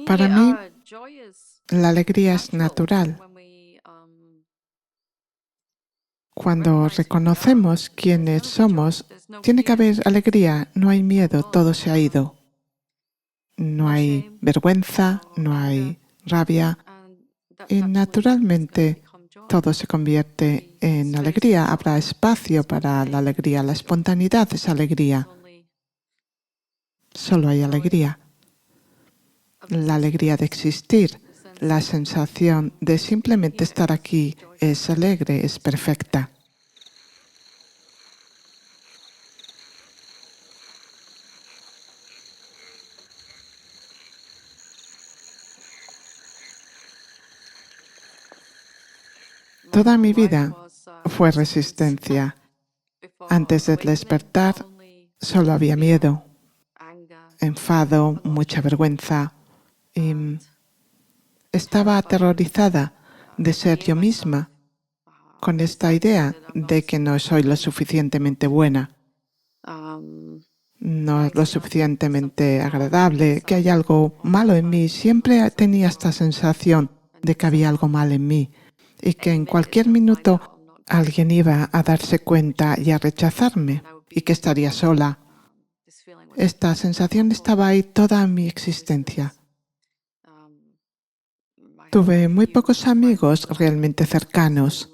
Para mí, la alegría es natural. Cuando reconocemos quiénes somos, tiene que haber alegría, no hay miedo, todo se ha ido. No hay vergüenza, no hay rabia y naturalmente todo se convierte en alegría. Habrá espacio para la alegría, la espontaneidad es alegría. Solo hay alegría. La alegría de existir, la sensación de simplemente estar aquí es alegre, es perfecta. Toda mi vida fue resistencia. Antes de despertar solo había miedo, enfado, mucha vergüenza y estaba aterrorizada de ser yo misma con esta idea de que no soy lo suficientemente buena, no lo suficientemente agradable, que hay algo malo en mí. Siempre tenía esta sensación de que había algo mal en mí y que en cualquier minuto alguien iba a darse cuenta y a rechazarme y que estaría sola. Esta sensación estaba ahí toda mi existencia. Tuve muy pocos amigos realmente cercanos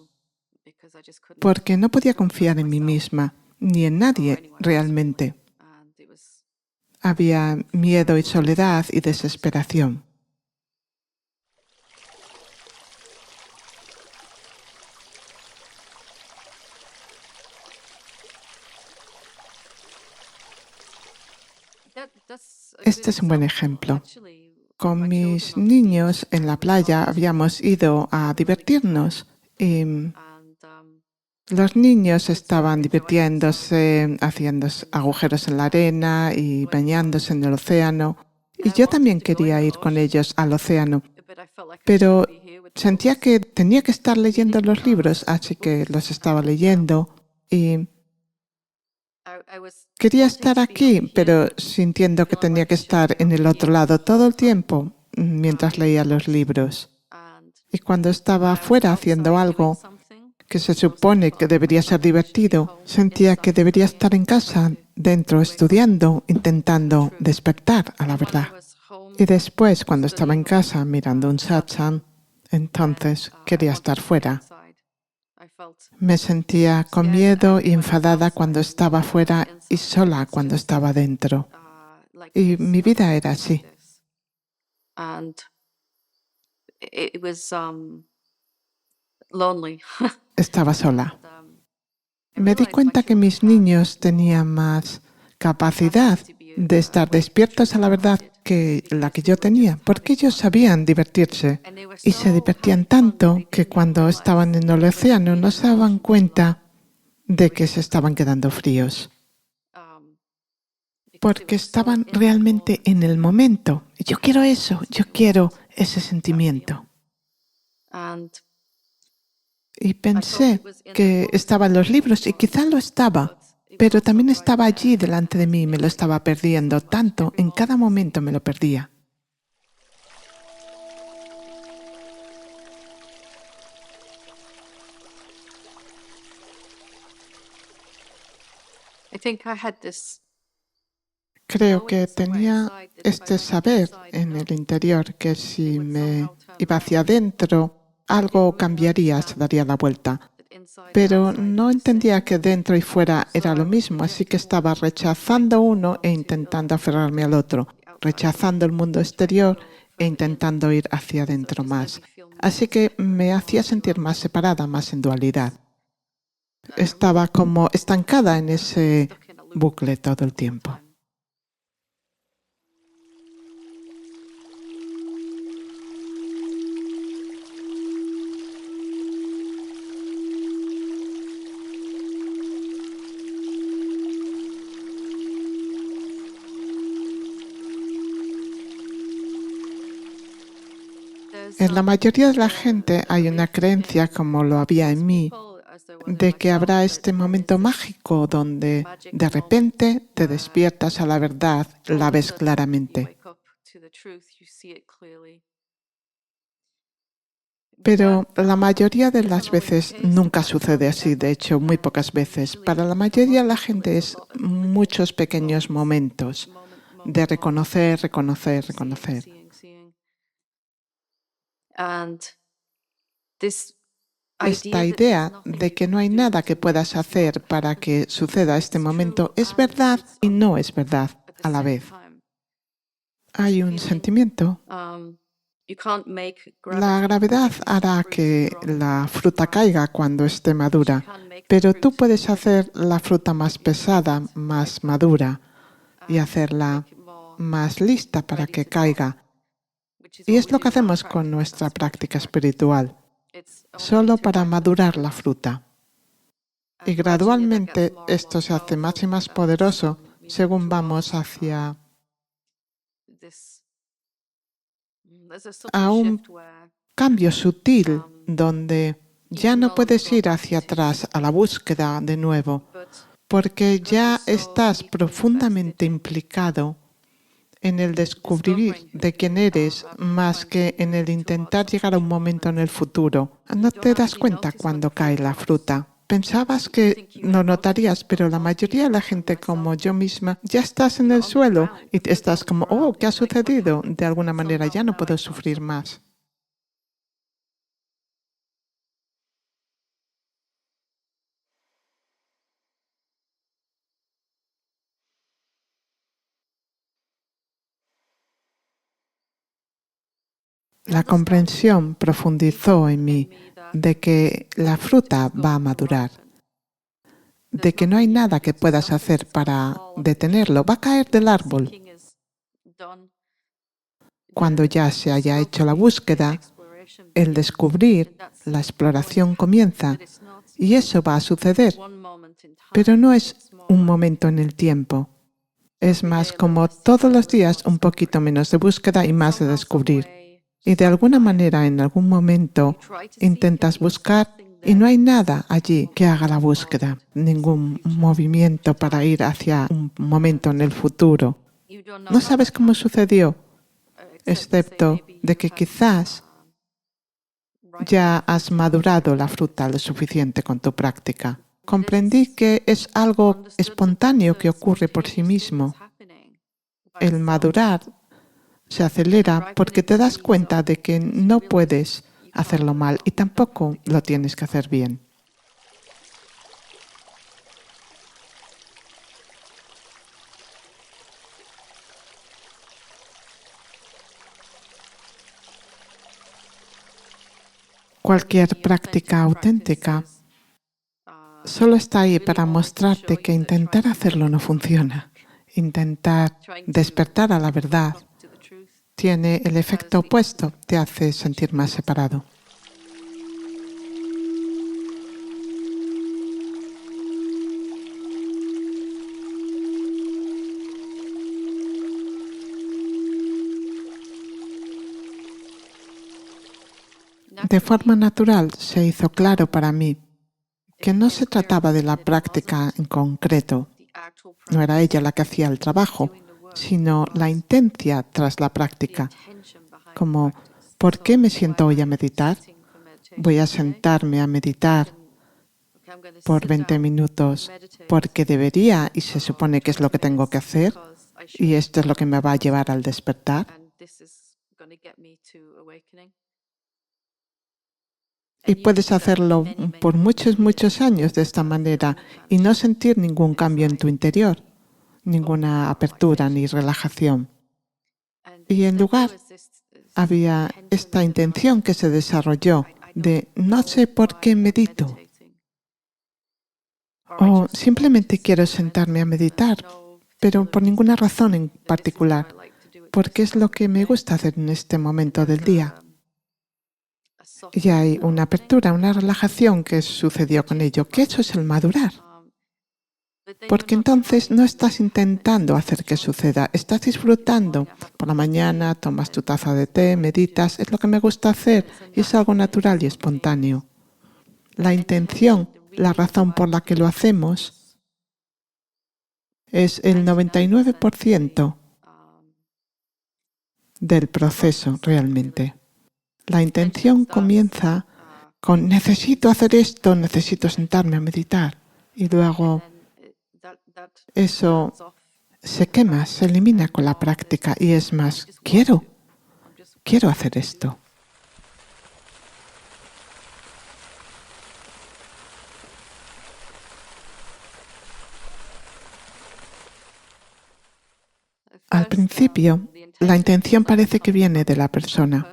porque no podía confiar en mí misma ni en nadie realmente. Había miedo y soledad y desesperación. Este es un buen ejemplo. Con mis niños en la playa habíamos ido a divertirnos y los niños estaban divirtiéndose, haciendo agujeros en la arena y bañándose en el océano. Y yo también quería ir con ellos al océano, pero sentía que tenía que estar leyendo los libros, así que los estaba leyendo y quería estar aquí, pero sintiendo que tenía que estar en el otro lado todo el tiempo mientras leía los libros. Y cuando estaba afuera haciendo algo que se supone que debería ser divertido, sentía que debería estar en casa, dentro, estudiando, intentando despertar a la verdad. Y después, cuando estaba en casa mirando un satsang, entonces quería estar fuera. Me sentía con miedo y enfadada cuando estaba fuera y sola cuando estaba dentro. Y mi vida era así. Estaba sola. Me di cuenta que mis niños tenían más capacidad de estar despiertos a la verdad que la que yo tenía, porque ellos sabían divertirse y se divertían tanto que cuando estaban en el océano no se daban cuenta de que se estaban quedando fríos, porque estaban realmente en el momento. Yo quiero eso, yo quiero ese sentimiento. Y pensé que estaba en los libros y quizá lo estaba, pero también estaba allí delante de mí y me lo estaba perdiendo tanto, en cada momento me lo perdía. Creo que tenía este saber en el interior que si me iba hacia adentro, algo cambiaría, se daría la vuelta. Pero no entendía que dentro y fuera era lo mismo, así que estaba rechazando uno e intentando aferrarme al otro, rechazando el mundo exterior e intentando ir hacia adentro más. Así que me hacía sentir más separada, más en dualidad. Estaba como estancada en ese bucle todo el tiempo. En la mayoría de la gente hay una creencia, como lo había en mí, de que habrá este momento mágico donde de repente te despiertas a la verdad, la ves claramente. Pero la mayoría de las veces nunca sucede así, de hecho, muy pocas veces. Para la mayoría de la gente es muchos pequeños momentos de reconocer, reconocer, reconocer. Esta idea de que no hay nada que puedas hacer para que suceda este momento es verdad y no es verdad a la vez. Hay un sentimiento. La gravedad hará que la fruta caiga cuando esté madura, pero tú puedes hacer la fruta más pesada, más madura, y hacerla más lista para que caiga. Y es lo que hacemos con nuestra práctica espiritual, solo para madurar la fruta. Y gradualmente esto se hace más y más poderoso según vamos hacia a un cambio sutil donde ya no puedes ir hacia atrás a la búsqueda de nuevo, porque ya estás profundamente implicado en el descubrir de quién eres más que en el intentar llegar a un momento en el futuro. No te das cuenta cuando cae la fruta. Pensabas que lo notarías, pero la mayoría de la gente, como yo misma, ya estás en el suelo y estás como, oh, ¿qué ha sucedido? De alguna manera ya no puedo sufrir más. La comprensión profundizó en mí de que la fruta va a madurar, de que no hay nada que puedas hacer para detenerlo, va a caer del árbol. Cuando ya se haya hecho la búsqueda, el descubrir, la exploración comienza y eso va a suceder, pero no es un momento en el tiempo. Es más como todos los días un poquito menos de búsqueda y más de descubrir. Y de alguna manera, en algún momento, intentas buscar y no hay nada allí que haga la búsqueda, ningún movimiento para ir hacia un momento en el futuro. No sabes cómo sucedió, excepto de que quizás ya has madurado la fruta lo suficiente con tu práctica. Comprendí que es algo espontáneo que ocurre por sí mismo. El madurar se acelera porque te das cuenta de que no puedes hacerlo mal y tampoco lo tienes que hacer bien. Cualquier práctica auténtica solo está ahí para mostrarte que intentar hacerlo no funciona. Intentar despertar a la verdad tiene el efecto opuesto, te hace sentir más separado. De forma natural se hizo claro para mí que no se trataba de la práctica en concreto, no era ella la que hacía el trabajo, sino la intención tras la práctica, como ¿por qué me siento hoy a meditar? Voy a sentarme a meditar por 20 minutos porque debería y se supone que es lo que tengo que hacer y esto es lo que me va a llevar al despertar. Y puedes hacerlo por muchos, muchos años de esta manera y no sentir ningún cambio en tu interior, ninguna apertura ni relajación. Y en lugar había esta intención que se desarrolló de no sé por qué medito o simplemente quiero sentarme a meditar, pero por ninguna razón en particular, porque es lo que me gusta hacer en este momento del día. Y hay una apertura, una relajación que sucedió con ello, que eso es el madurar. Porque entonces no estás intentando hacer que suceda, estás disfrutando. Por la mañana tomas tu taza de té, meditas, es lo que me gusta hacer y es algo natural y espontáneo. La intención, la razón por la que lo hacemos es el 99% del proceso realmente. La intención comienza con necesito hacer esto, necesito sentarme a meditar. Y luego eso se quema, se elimina con la práctica y es más, quiero hacer esto. Al principio, la intención parece que viene de la persona.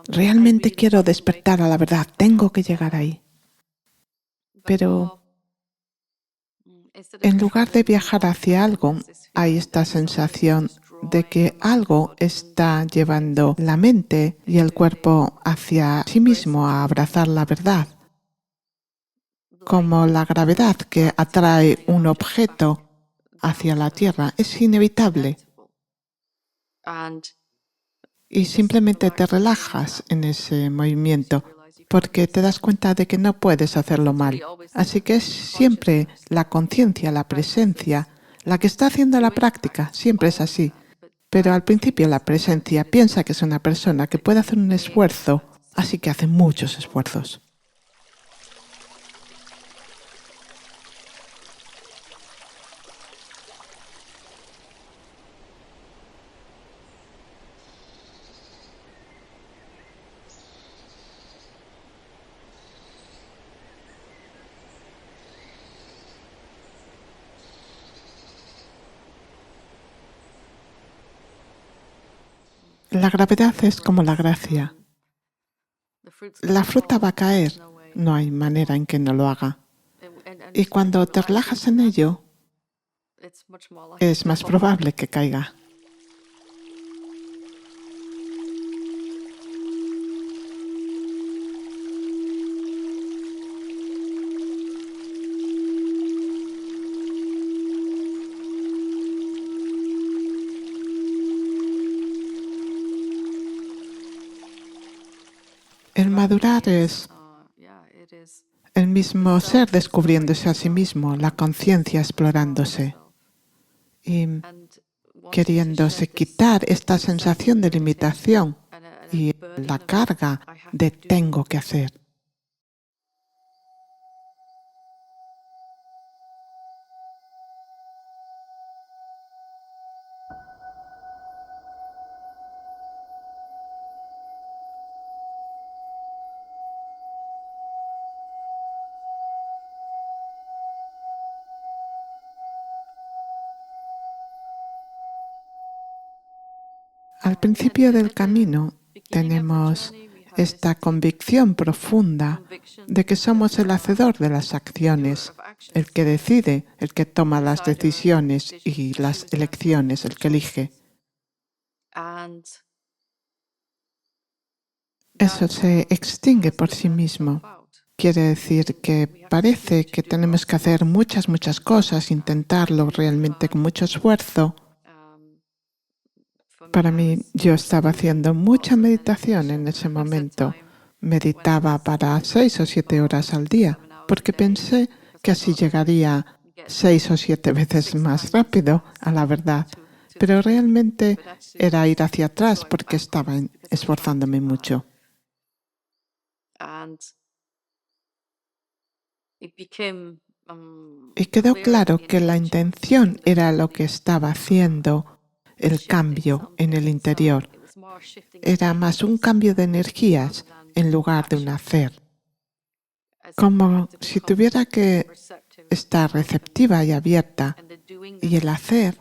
Realmente quiero despertar a la verdad, tengo que llegar ahí. Pero en lugar de viajar hacia algo, hay esta sensación de que algo está llevando la mente y el cuerpo hacia sí mismo a abrazar la verdad, como la gravedad que atrae un objeto hacia la Tierra. Es inevitable y simplemente te relajas en ese movimiento porque te das cuenta de que no puedes hacerlo mal. Así que es siempre la conciencia, la presencia, la que está haciendo la práctica. Siempre es así. Pero al principio la presencia piensa que es una persona que puede hacer un esfuerzo, así que hace muchos esfuerzos. La gravedad es como la gracia. La fruta va a caer, no hay manera en que no lo haga. Y cuando te relajas en ello, es más probable que caiga. El madurar es el mismo ser descubriéndose a sí mismo, la conciencia explorándose y queriéndose quitar esta sensación de limitación y la carga de tengo que hacer. Al principio del camino tenemos esta convicción profunda de que somos el hacedor de las acciones, el que decide, el que toma las decisiones y las elecciones, el que elige. Eso se extingue por sí mismo. Quiere decir que parece que tenemos que hacer muchas cosas, intentarlo realmente con mucho esfuerzo. Para mí, yo estaba haciendo mucha meditación en ese momento. Meditaba para 6 o 7 horas al día, porque pensé que así llegaría 6 o 7 veces más rápido a la verdad. Pero realmente era ir hacia atrás porque estaba esforzándome mucho. Y quedó claro que la intención era lo que estaba haciendo el cambio en el interior. Era más un cambio de energías en lugar de un hacer. Como si tuviera que estar receptiva y abierta, y el hacer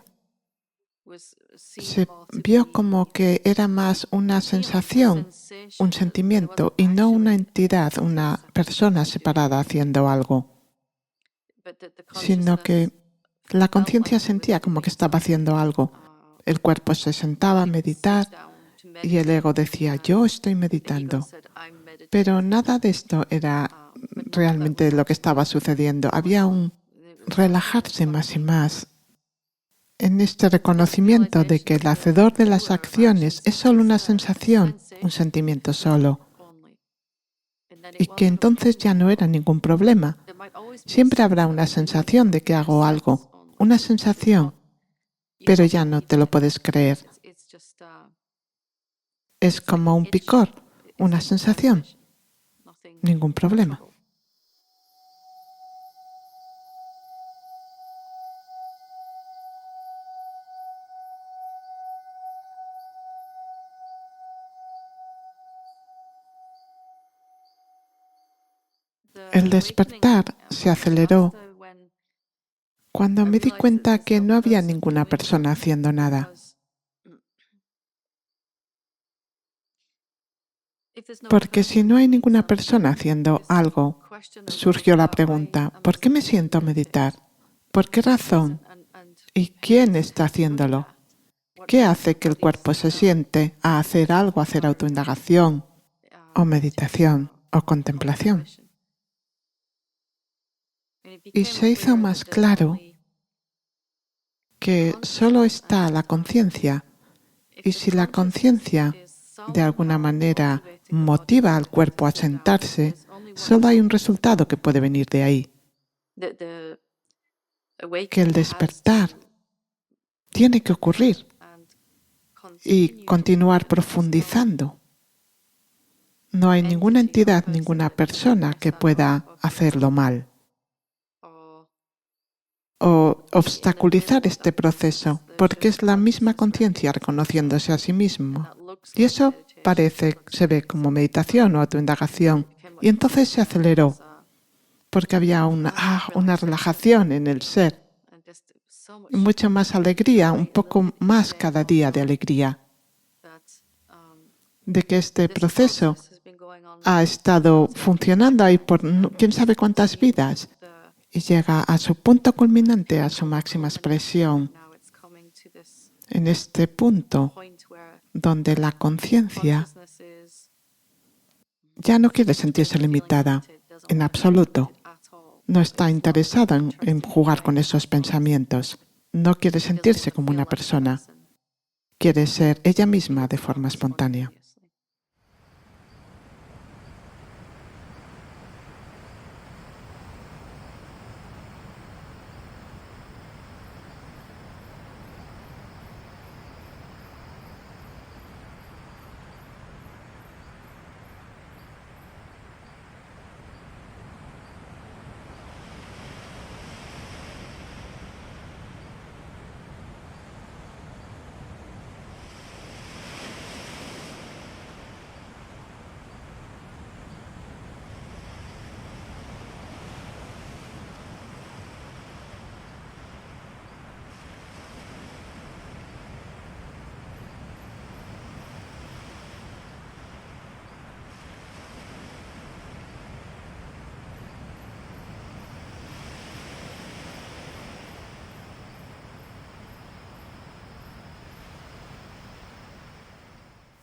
se vio como que era más una sensación, un sentimiento, y no una entidad, una persona separada haciendo algo, sino que la conciencia sentía como que estaba haciendo algo. El cuerpo se sentaba a meditar y el ego decía, yo estoy meditando. Pero nada de esto era realmente lo que estaba sucediendo. Había un relajarse más y más en este reconocimiento de que el hacedor de las acciones es solo una sensación, un sentimiento solo, y que entonces ya no era ningún problema. Siempre habrá una sensación de que hago algo, una sensación, pero ya no te lo puedes creer. Es como un picor, una sensación, ningún problema. El despertar se aceleró cuando me di cuenta que no había ninguna persona haciendo nada. Porque si no hay ninguna persona haciendo algo, surgió la pregunta, ¿por qué me siento a meditar? ¿Por qué razón? ¿Y quién está haciéndolo? ¿Qué hace que el cuerpo se siente a hacer algo, a hacer autoindagación, o meditación, o contemplación? Y se hizo más claro que solo está la conciencia, y si la conciencia de alguna manera motiva al cuerpo a sentarse, solo hay un resultado que puede venir de ahí, que el despertar tiene que ocurrir y continuar profundizando. No hay ninguna entidad, ninguna persona que pueda hacerlo mal o obstaculizar este proceso, porque es la misma conciencia reconociéndose a sí mismo. Y eso se ve como meditación o autoindagación. Y entonces se aceleró, porque había una relajación en el ser, y mucha más alegría, un poco más cada día de alegría, de que este proceso ha estado funcionando ahí por quién sabe cuántas vidas y llega a su punto culminante, a su máxima expresión, en este punto donde la conciencia ya no quiere sentirse limitada en absoluto. No está interesada en jugar con esos pensamientos. No quiere sentirse como una persona. Quiere ser ella misma de forma espontánea.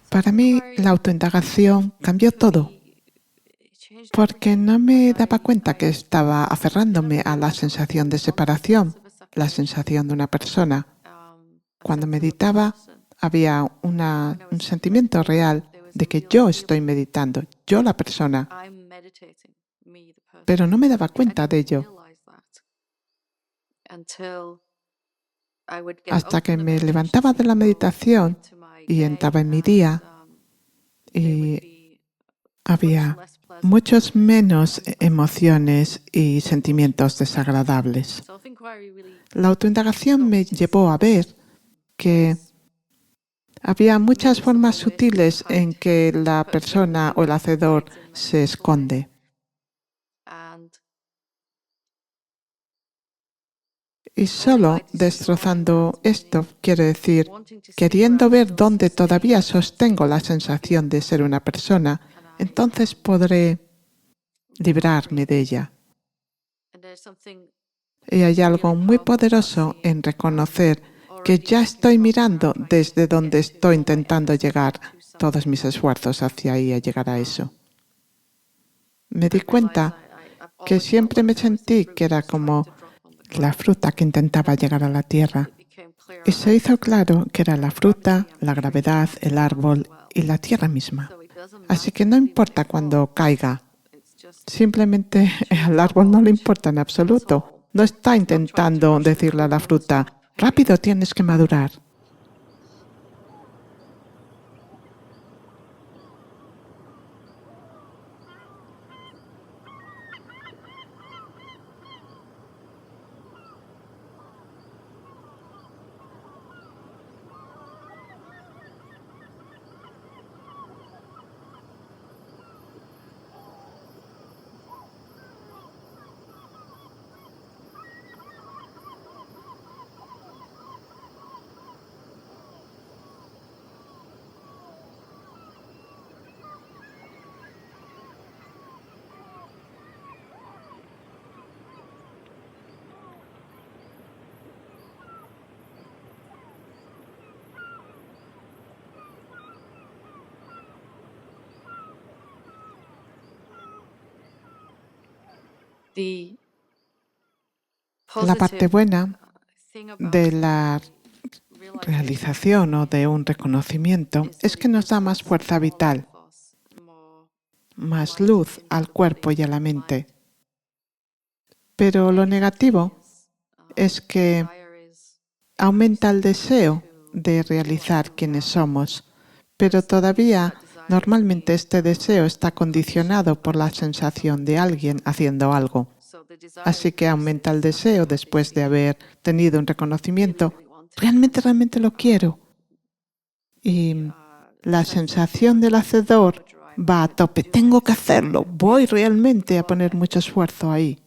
Para mí, la autoindagación cambió todo, porque no me daba cuenta que estaba aferrándome a la sensación de separación, la sensación de una persona. Cuando meditaba, había un sentimiento real de que yo estoy meditando, yo la persona, pero no me daba cuenta de ello. Hasta que me levantaba de la meditación y entraba en mi día y había muchos menos emociones y sentimientos desagradables. La autoindagación me llevó a ver que había muchas formas sutiles en que la persona o el hacedor se esconde. Y solo destrozando esto, quiero decir, queriendo ver dónde todavía sostengo la sensación de ser una persona, entonces podré librarme de ella. Y hay algo muy poderoso en reconocer que ya estoy mirando desde donde estoy intentando llegar todos mis esfuerzos hacia ahí, a llegar a eso. Me di cuenta que siempre me sentí que era como la fruta que intentaba llegar a la tierra. Y se hizo claro que era la fruta, la gravedad, el árbol y la tierra misma. Así que no importa cuando caiga. Simplemente al árbol no le importa en absoluto. No está intentando decirle a la fruta, Rápido tienes que madurar. La parte buena de la realización o de un reconocimiento es que nos da más fuerza vital, más luz al cuerpo y a la mente. Pero lo negativo es que aumenta el deseo de realizar quienes somos, pero todavía normalmente este deseo está condicionado por la sensación de alguien haciendo algo. Así que aumenta el deseo después de haber tenido un reconocimiento. Realmente lo quiero. Y la sensación del hacedor va a tope. Tengo que hacerlo. Voy realmente a poner mucho esfuerzo ahí.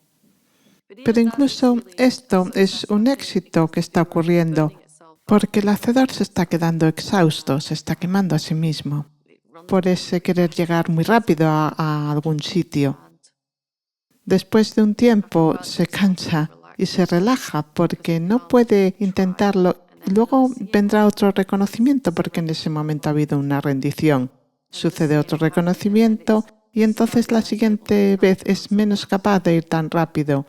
Pero incluso esto es un éxito que está ocurriendo porque el hacedor se está quedando exhausto, se está quemando a sí mismo por ese querer llegar muy rápido a algún sitio. Después de un tiempo se cansa y se relaja porque no puede intentarlo. Luego vendrá otro reconocimiento porque en ese momento ha habido una rendición. Sucede otro reconocimiento y entonces la siguiente vez es menos capaz de ir tan rápido.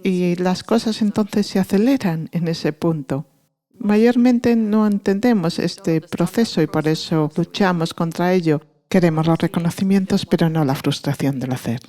Y las cosas entonces se aceleran en ese punto. Mayormente no entendemos este proceso y por eso luchamos contra ello. Queremos los reconocimientos, pero no la frustración del hacer.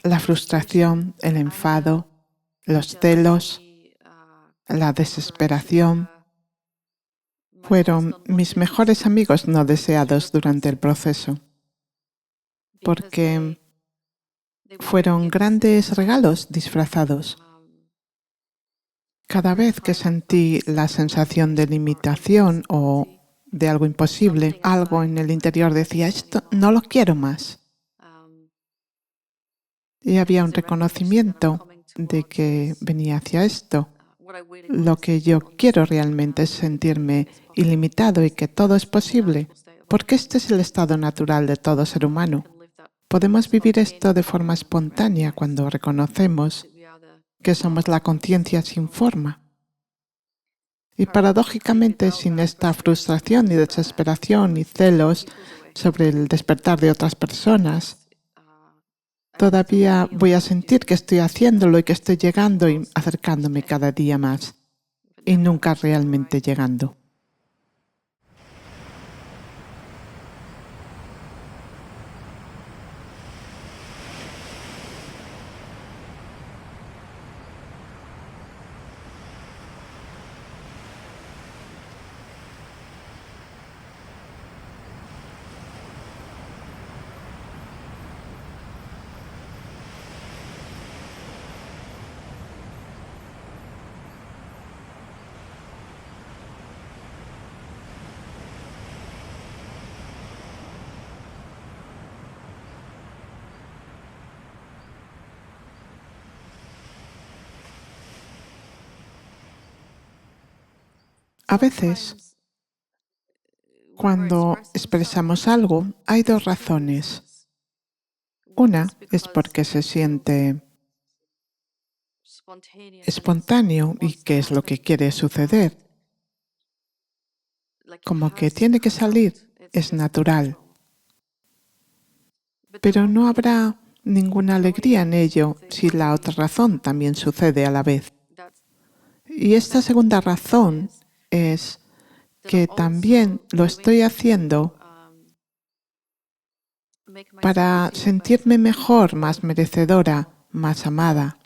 La frustración, el enfado, los celos, la desesperación fueron mis mejores amigos no deseados durante el proceso, porque fueron grandes regalos disfrazados. Cada vez que sentí la sensación de limitación o de algo imposible, algo en el interior decía, esto no lo quiero más. Y había un reconocimiento de que venía hacia esto. Lo que yo quiero realmente es sentirme ilimitado y que todo es posible, porque este es el estado natural de todo ser humano. Podemos vivir esto de forma espontánea cuando reconocemos que somos la conciencia sin forma. Y paradójicamente, sin esta frustración y desesperación y celos sobre el despertar de otras personas, todavía voy a sentir que estoy haciéndolo y que estoy llegando y acercándome cada día más y nunca realmente llegando. A veces, cuando expresamos algo, hay dos razones. Una es porque se siente espontáneo y qué es lo que quiere suceder, como que tiene que salir, es natural. Pero no habrá ninguna alegría en ello si la otra razón también sucede a la vez. Y esta segunda razón es que también lo estoy haciendo para sentirme mejor, más merecedora, más amada.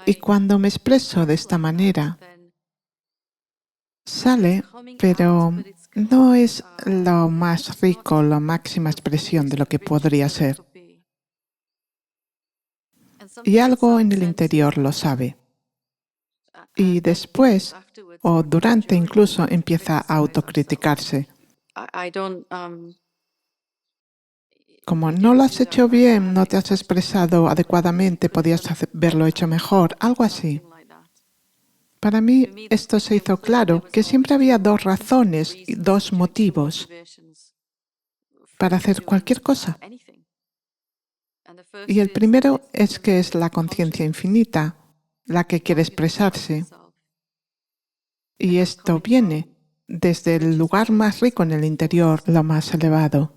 Y cuando me expreso de esta manera, sale, pero no es lo más rico, la máxima expresión de lo que podría ser. Y algo en el interior lo sabe. Y después, o durante incluso, empieza a autocriticarse. Como no lo has hecho bien, no te has expresado adecuadamente, podías haberlo hecho mejor, algo así. Para mí esto se hizo claro, que siempre había dos razones y dos motivos para hacer cualquier cosa. Y el primero es que es la conciencia infinita, la que quiere expresarse. Y esto viene desde el lugar más rico en el interior, lo más elevado.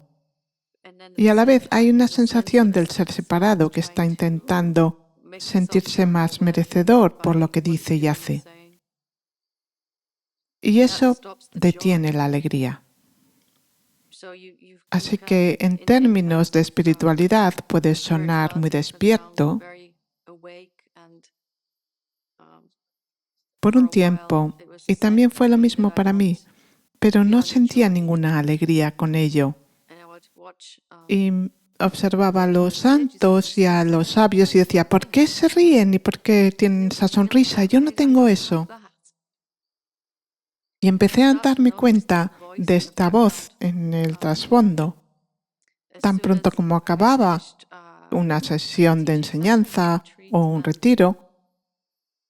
Y a la vez hay una sensación del ser separado que está intentando sentirse más merecedor por lo que dice y hace. Y eso detiene la alegría. Así que en términos de espiritualidad puede sonar muy despierto. Por un tiempo, y también fue lo mismo para mí, pero no sentía ninguna alegría con ello. Y observaba a los santos y a los sabios y decía, ¿por qué se ríen y por qué tienen esa sonrisa? Yo no tengo eso. Y empecé a darme cuenta de esta voz en el trasfondo. Tan pronto como acababa una sesión de enseñanza o un retiro,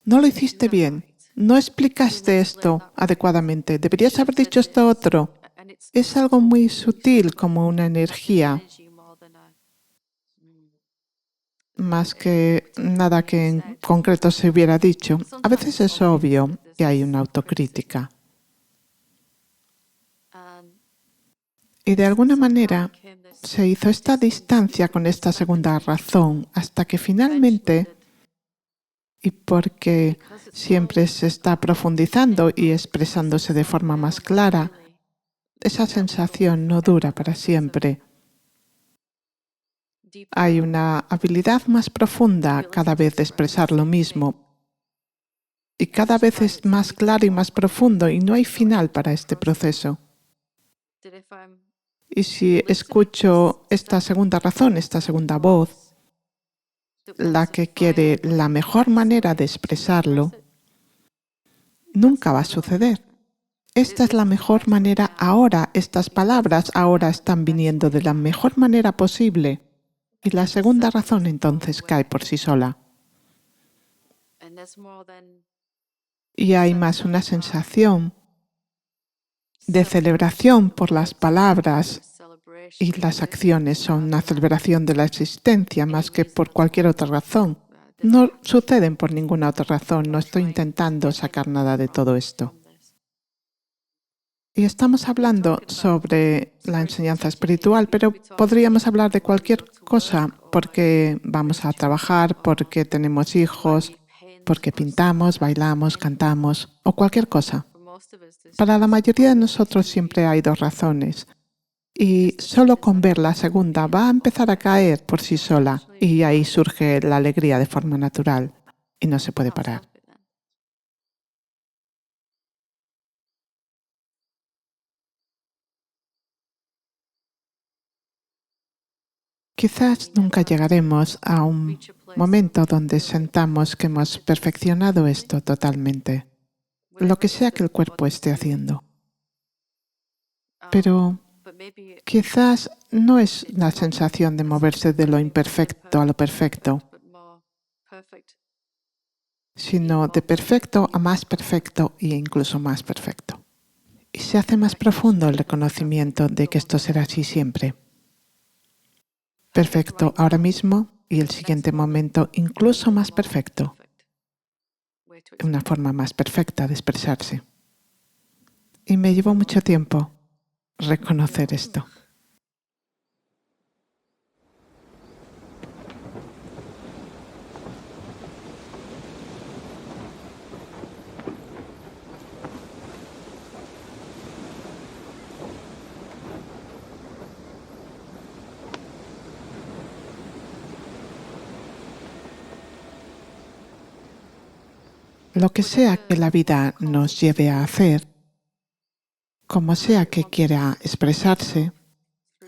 no lo hiciste bien, no explicaste esto adecuadamente, deberías haber dicho esto otro. Es algo muy sutil, como una energía, más que nada que en concreto se hubiera dicho. A veces es obvio que hay una autocrítica. Y de alguna manera se hizo esta distancia con esta segunda razón hasta que finalmente, y porque siempre se está profundizando y expresándose de forma más clara, esa sensación no dura para siempre. Hay una habilidad más profunda cada vez de expresar lo mismo y cada vez es más claro y más profundo y no hay final para este proceso. Y si escucho esta segunda razón, esta segunda voz, la que quiere la mejor manera de expresarlo, nunca va a suceder. Esta es la mejor manera ahora, estas palabras ahora están viniendo de la mejor manera posible. Y la segunda razón entonces cae por sí sola. Y hay más una sensación de celebración por las palabras y las acciones son una celebración de la existencia más que por cualquier otra razón. No suceden por ninguna otra razón, no estoy intentando sacar nada de todo esto. Y estamos hablando sobre la enseñanza espiritual, pero podríamos hablar de cualquier cosa, porque vamos a trabajar, porque tenemos hijos, porque pintamos, bailamos, cantamos, o cualquier cosa. Para la mayoría de nosotros siempre hay dos razones. Y solo con ver la segunda va a empezar a caer por sí sola y ahí surge la alegría de forma natural y no se puede parar. Quizás nunca llegaremos a un momento donde sentamos que hemos perfeccionado esto totalmente, lo que sea que el cuerpo esté haciendo. Pero quizás no es la sensación de moverse de lo imperfecto a lo perfecto, sino de perfecto a más perfecto e incluso más perfecto. Y se hace más profundo el reconocimiento de que esto será así siempre. perfecto ahora mismo y el siguiente momento incluso más perfecto, una forma más perfecta de expresarse. Y me llevó mucho tiempo reconocer esto. Lo que sea que la vida nos lleve a hacer, como sea que quiera expresarse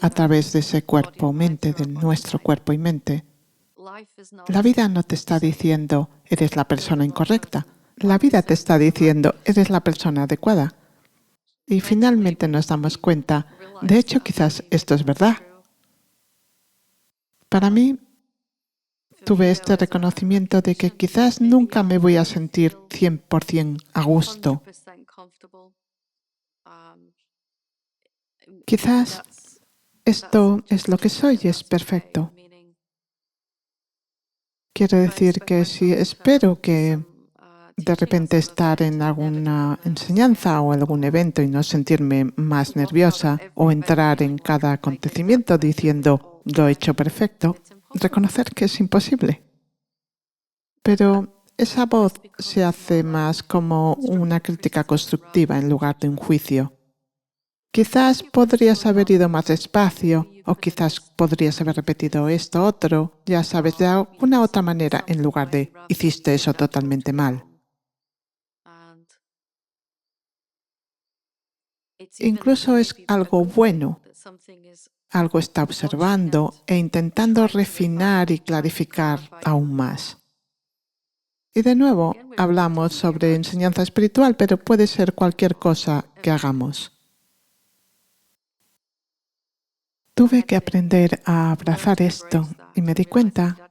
a través de ese cuerpo-mente, de nuestro cuerpo y mente, la vida no te está diciendo eres la persona incorrecta. La vida te está diciendo eres la persona adecuada. Y finalmente nos damos cuenta, de hecho quizás esto es verdad. Para mí, tuve este reconocimiento de que quizás nunca me voy a sentir 100% a gusto. Quizás esto es lo que soy y es perfecto. Quiero decir que si espero que de repente estar en alguna enseñanza o algún evento y no sentirme más nerviosa o entrar en cada acontecimiento diciendo lo he hecho perfecto, reconocer que es imposible. Pero esa voz se hace más como una crítica constructiva en lugar de un juicio. Quizás podrías haber ido más despacio o quizás podrías haber repetido esto otro, ya sabes, de alguna otra manera en lugar de hiciste eso totalmente mal. Incluso es algo bueno. Algo está observando e intentando refinar y clarificar aún más. Y de nuevo, hablamos sobre enseñanza espiritual, pero puede ser cualquier cosa que hagamos. Tuve que aprender a abrazar esto y me di cuenta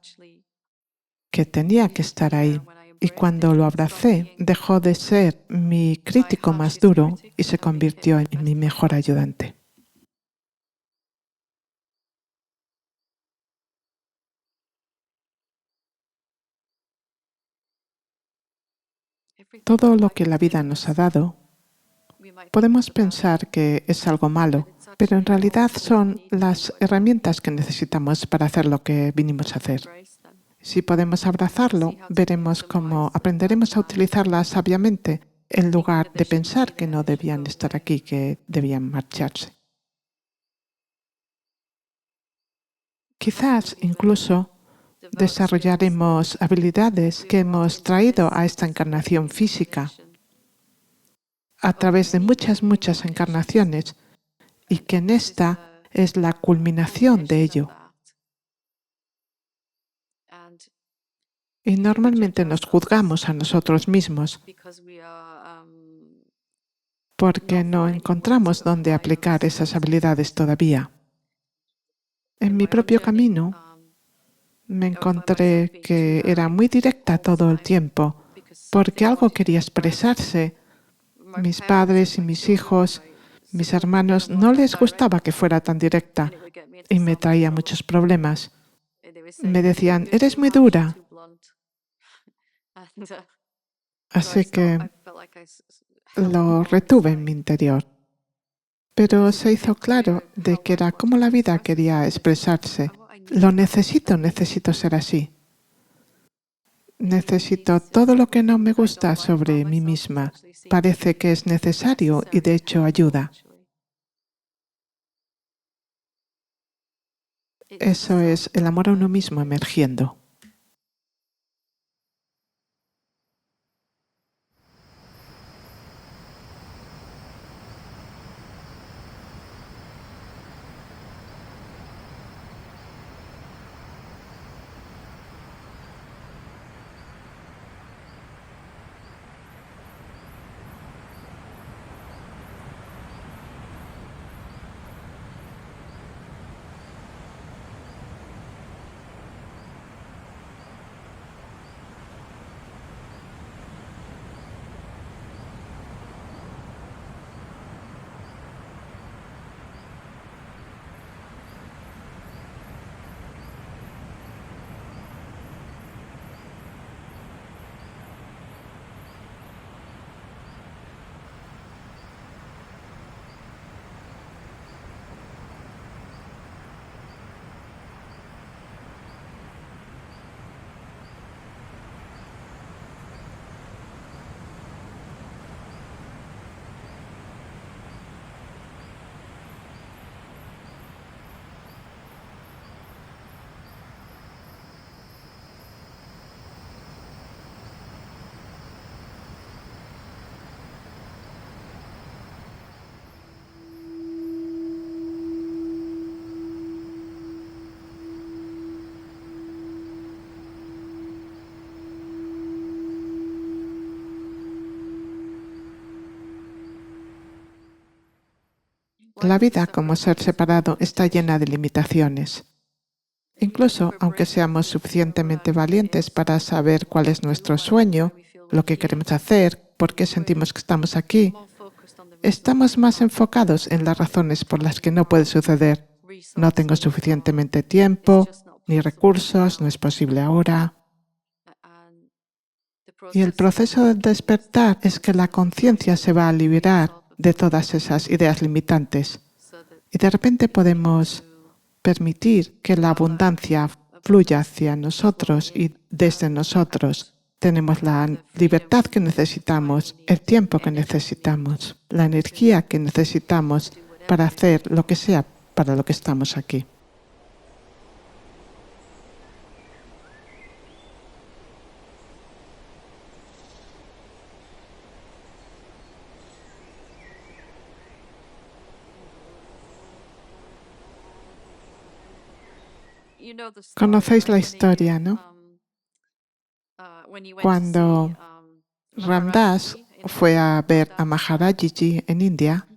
que tenía que estar ahí. Y cuando lo abracé, dejó de ser mi crítico más duro y se convirtió en mi mejor ayudante. Todo lo que la vida nos ha dado, podemos pensar que es algo malo, pero en realidad son las herramientas que necesitamos para hacer lo que vinimos a hacer. Si podemos abrazarlo, veremos cómo aprenderemos a utilizarlas sabiamente en lugar de pensar que no debían estar aquí, que debían marcharse. Quizás incluso desarrollaremos habilidades que hemos traído a esta encarnación física a través de muchas encarnaciones y que en esta es la culminación de ello. Y normalmente nos juzgamos a nosotros mismos porque no encontramos dónde aplicar esas habilidades todavía. En mi propio camino me encontré que era muy directa todo el tiempo porque algo quería expresarse. Mis padres y mis hijos, mis hermanos, no les gustaba que fuera tan directa y me traía muchos problemas. Me decían, eres muy dura. Así que lo retuve en mi interior. Pero se hizo claro de que era como la vida quería expresarse. Lo necesito ser así. Necesito todo lo que no me gusta sobre mí misma. Parece que es necesario y de hecho ayuda. Eso es el amor a uno mismo emergiendo. La vida como ser separado está llena de limitaciones. Incluso aunque seamos suficientemente valientes para saber cuál es nuestro sueño, lo que queremos hacer, por qué sentimos que estamos aquí, estamos más enfocados en las razones por las que no puede suceder. No tengo suficientemente tiempo, ni recursos, no es posible ahora. Y el proceso del despertar es que la conciencia se va a liberar de todas esas ideas limitantes. Y de repente podemos permitir que la abundancia fluya hacia nosotros y desde nosotros. Tenemos la libertad que necesitamos, el tiempo que necesitamos, la energía que necesitamos para hacer lo que sea para lo que estamos aquí. Conocéis la historia, ¿no? Cuando Ram Dass fue a ver a Maharajiji en India,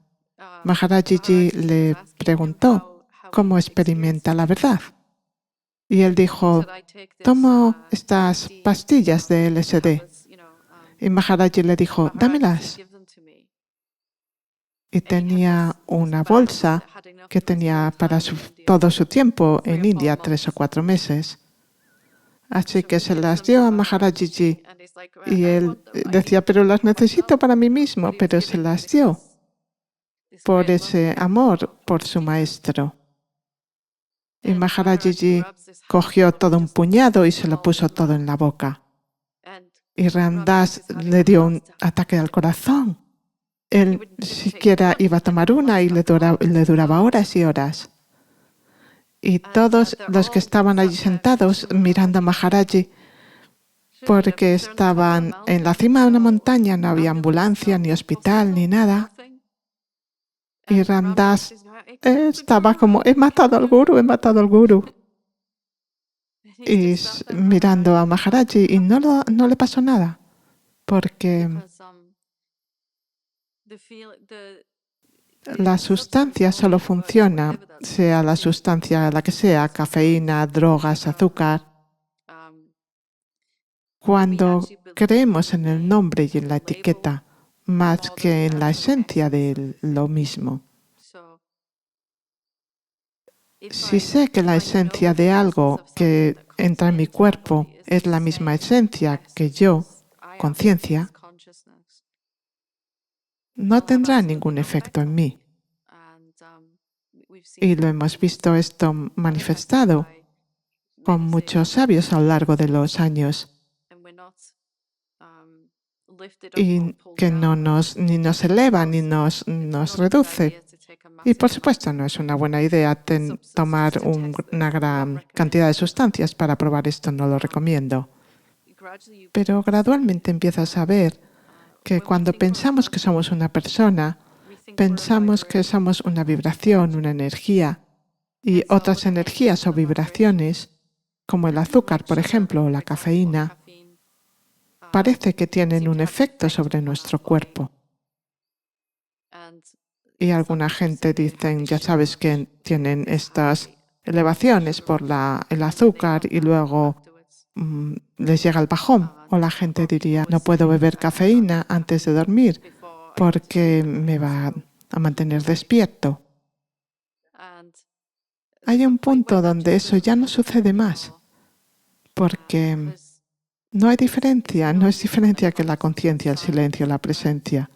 Maharajiji le preguntó cómo experimenta la verdad. Y él dijo, tomo estas pastillas de LSD. Y Maharaji le dijo, dámelas. Y tenía una bolsa que tenía para todo su tiempo en India, 3 o 4 meses. Así que se las dio a Maharajiji y él decía, pero las necesito para mí mismo, pero se las dio por ese amor por su maestro. Y Maharajiji cogió todo un puñado y se lo puso todo en la boca. Y Ram Dass le dio un ataque al corazón. Él siquiera iba a tomar una y le duraba horas y horas. Y todos los que estaban allí sentados mirando a Maharaji, porque estaban en la cima de una montaña, no había ambulancia, ni hospital, ni nada. Y Ram Dass estaba como, he matado al gurú, he matado al gurú. Y mirando a Maharaji y no le pasó nada, porque la sustancia solo funciona, sea la sustancia la que sea, cafeína, drogas, azúcar, cuando creemos en el nombre y en la etiqueta más que en la esencia de lo mismo. Si sé que la esencia de algo que entra en mi cuerpo es la misma esencia que yo, conciencia, no tendrá ningún efecto en mí. Y lo hemos visto esto manifestado con muchos sabios a lo largo de los años. Y que ni nos eleva ni nos reduce. Y por supuesto no es una buena idea tomar una gran cantidad de sustancias para probar esto, no lo recomiendo. Pero gradualmente empiezas a ver que cuando pensamos que somos una persona, pensamos que somos una vibración, una energía, y otras energías o vibraciones, como el azúcar, por ejemplo, o la cafeína, parece que tienen un efecto sobre nuestro cuerpo. Y alguna gente dice, ya sabes que tienen estas elevaciones por el azúcar y luego les llega el bajón. O la gente diría, no puedo beber cafeína antes de dormir porque me va a mantener despierto. Hay un punto donde eso ya no sucede más, porque no hay diferencia, no es diferencia que la conciencia, el silencio, la presencia.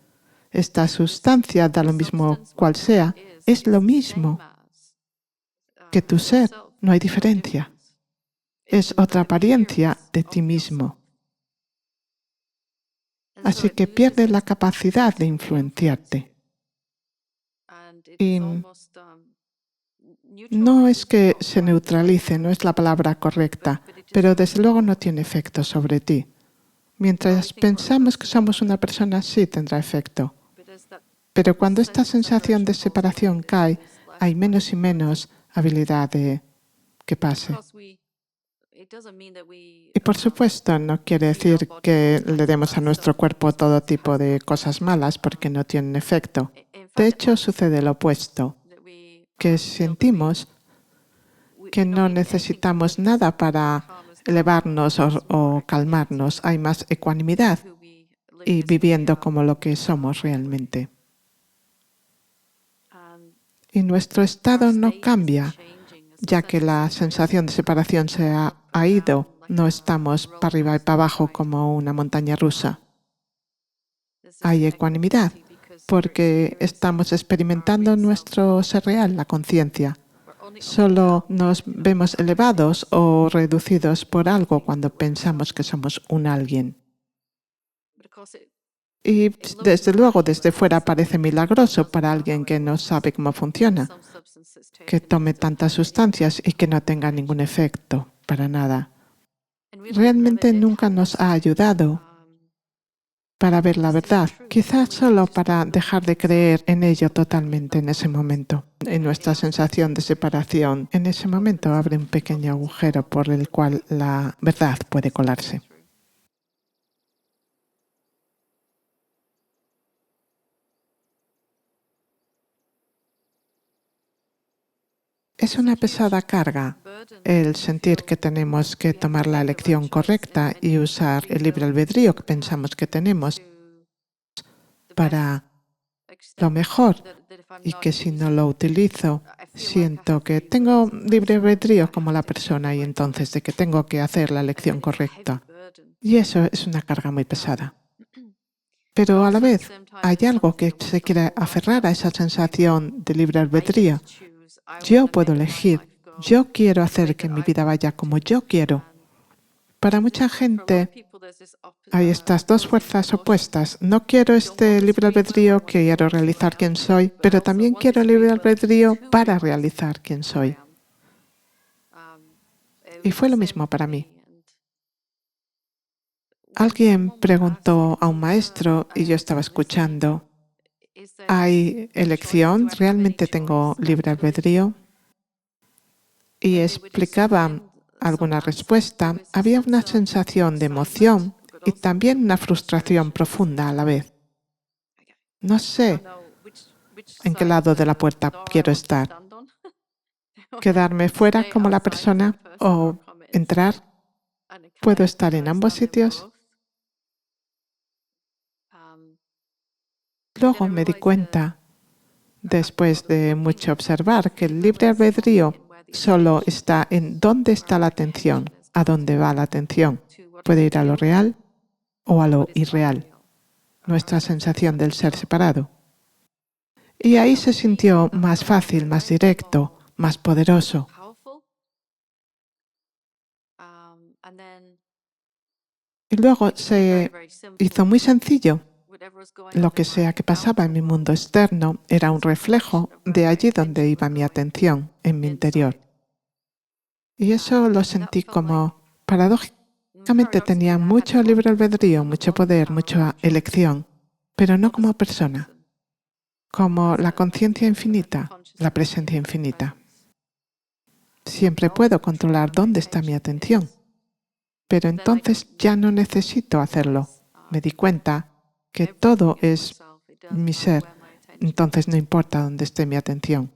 Esta sustancia, da lo mismo cual sea, es lo mismo que tu ser, no hay diferencia. Es otra apariencia de ti mismo. Así que pierdes la capacidad de influenciarte. Y no es que se neutralice, no es la palabra correcta, pero desde luego no tiene efecto sobre ti. Mientras pensamos que somos una persona, sí tendrá efecto. Pero cuando esta sensación de separación cae, hay menos y menos habilidad de que pase. Y por supuesto no quiere decir que le demos a nuestro cuerpo todo tipo de cosas malas porque no tienen efecto. De hecho, sucede lo opuesto. que sentimos que no necesitamos nada para elevarnos o calmarnos. Hay más ecuanimidad y viviendo como lo que somos realmente. Y nuestro estado no cambia, ya que la sensación de separación se ha ido. No estamos para arriba y para abajo como una montaña rusa. Hay ecuanimidad porque estamos experimentando nuestro ser real, la conciencia. Solo nos vemos elevados o reducidos por algo cuando pensamos que somos un alguien. Y desde luego, desde fuera parece milagroso para alguien que no sabe cómo funciona, que tome tantas sustancias y que no tenga ningún efecto, para nada. Realmente nunca nos ha ayudado para ver la verdad, quizás solo para dejar de creer en ello totalmente en ese momento. En nuestra sensación de separación, en ese momento abre un pequeño agujero por el cual la verdad puede colarse. Es una pesada carga el sentir que tenemos que tomar la elección correcta y usar el libre albedrío que pensamos que tenemos para lo mejor y que si no lo utilizo siento que tengo libre albedrío como la persona y entonces de que tengo que hacer la elección correcta. Y eso es una carga muy pesada. Pero a la vez hay algo que se quiere aferrar a esa sensación de libre albedrío. Yo puedo elegir, yo quiero hacer que mi vida vaya como yo quiero. Para mucha gente hay estas dos fuerzas opuestas. No quiero este libre albedrío, quiero realizar quién soy, pero también quiero libre albedrío para realizar quién soy. Y fue lo mismo para mí. Alguien preguntó a un maestro y yo estaba escuchando, ¿hay elección? ¿Realmente tengo libre albedrío? Y explicaba alguna respuesta. Había una sensación de emoción y también una frustración profunda a la vez. No sé en qué lado de la puerta quiero estar. Quedarme fuera como la persona o entrar. ¿Puedo estar en ambos sitios? Luego me di cuenta, después de mucho observar, que el libre albedrío solo está en dónde está la atención, a dónde va la atención. Puede ir a lo real o a lo irreal, nuestra sensación del ser separado. Y ahí se sintió más fácil, más directo, más poderoso. Y luego se hizo muy sencillo. Lo que sea que pasaba en mi mundo externo era un reflejo de allí donde iba mi atención, en mi interior. Y eso lo sentí como, paradójicamente tenía mucho libre albedrío, mucho poder, mucha elección, pero no como persona, como la conciencia infinita, la presencia infinita. Siempre puedo controlar dónde está mi atención, pero entonces ya no necesito hacerlo. Me di cuenta que todo es mi ser, entonces no importa dónde esté mi atención.